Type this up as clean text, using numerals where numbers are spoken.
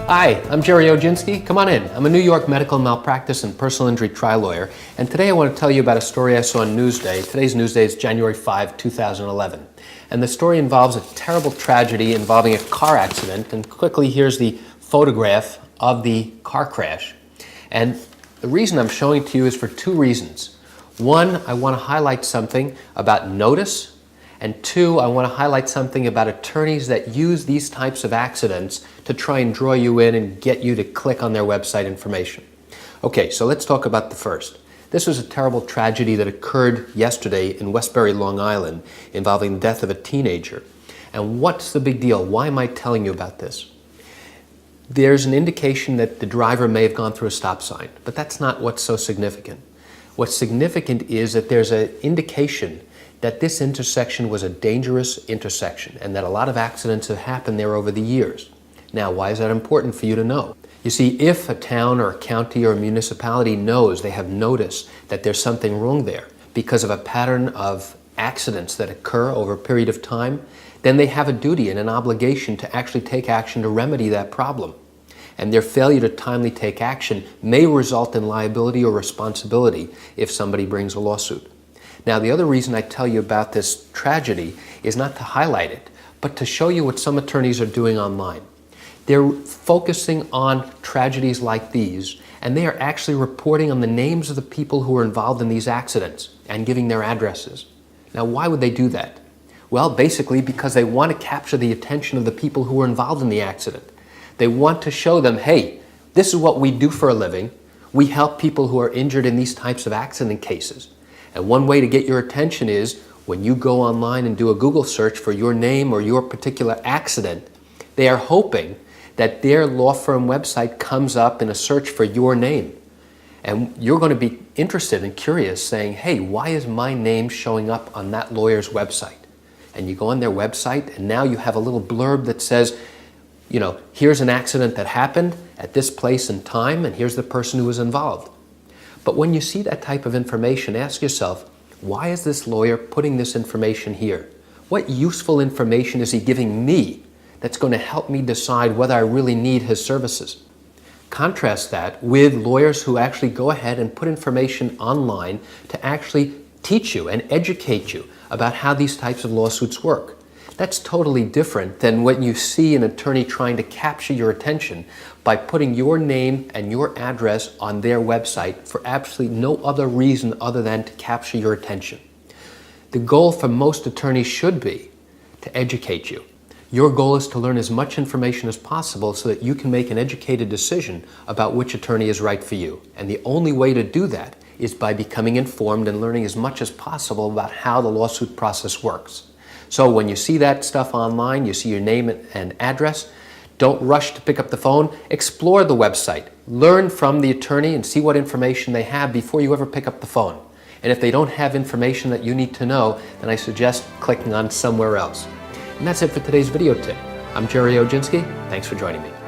Hi, I'm Gerald Oginski. Come on in. I'm a New York medical malpractice and personal injury trial lawyer, and today I want to tell you about a story I saw on Newsday. Today's Newsday is January 5, 2011. And the story involves a terrible tragedy involving a car accident, and quickly here's the photograph of the car crash. And the reason I'm showing it to you is for two reasons. One, I want to highlight something about notice, and two, I want to highlight something about attorneys that use these types of accidents to try and draw you in and get you to click on their website information. Okay, so let's talk about the first. This was a terrible tragedy that occurred yesterday in Westbury, Long Island, involving the death of a teenager. And what's the big deal? Why am I telling you about this? There's an indication that the driver may have gone through a stop sign, but that's not what's so significant. What's significant is that there's an indication that this intersection was a dangerous intersection and that a lot of accidents have happened there over the years. Now, why is that important for you to know? You see, if a town or a county or a municipality knows, they have noticed that there's something wrong there because of a pattern of accidents that occur over a period of time, then they have a duty and an obligation to actually take action to remedy that problem. And their failure to timely take action may result in liability or responsibility if somebody brings a lawsuit. Now, the other reason I tell you about this tragedy is not to highlight it, but to show you what some attorneys are doing online. They're focusing on tragedies like these, and they are actually reporting on the names of the people who were involved in these accidents and giving their addresses. Now, why would they do that? Well, basically because they want to capture the attention of the people who were involved in the accident. They want to show them, hey, this is what we do for a living. We help people who are injured in these types of accident cases. And one way to get your attention is when you go online and do a Google search for your name or your particular accident, they are hoping that their law firm website comes up in a search for your name. And you're going to be interested and curious saying, hey, why is my name showing up on that lawyer's website? And you go on their website and now you have a little blurb that says, you know, here's an accident that happened at this place and time, and here's the person who was involved. But when you see that type of information, ask yourself, why is this lawyer putting this information here? What useful information is he giving me that's going to help me decide whether I really need his services? Contrast that with lawyers who actually go ahead and put information online to actually teach you and educate you about how these types of lawsuits work. That's totally different than when you see an attorney trying to capture your attention by putting your name and your address on their website for absolutely no other reason other than to capture your attention. The goal for most attorneys should be to educate you. Your goal is to learn as much information as possible so that you can make an educated decision about which attorney is right for you. And the only way to do that is by becoming informed and learning as much as possible about how the lawsuit process works. So when you see that stuff online, you see your name and address, don't rush to pick up the phone. Explore the website. Learn from the attorney and see what information they have before you ever pick up the phone. And if they don't have information that you need to know, then I suggest clicking on somewhere else. And that's it for today's video tip. I'm Gerald Oginski. Thanks for joining me.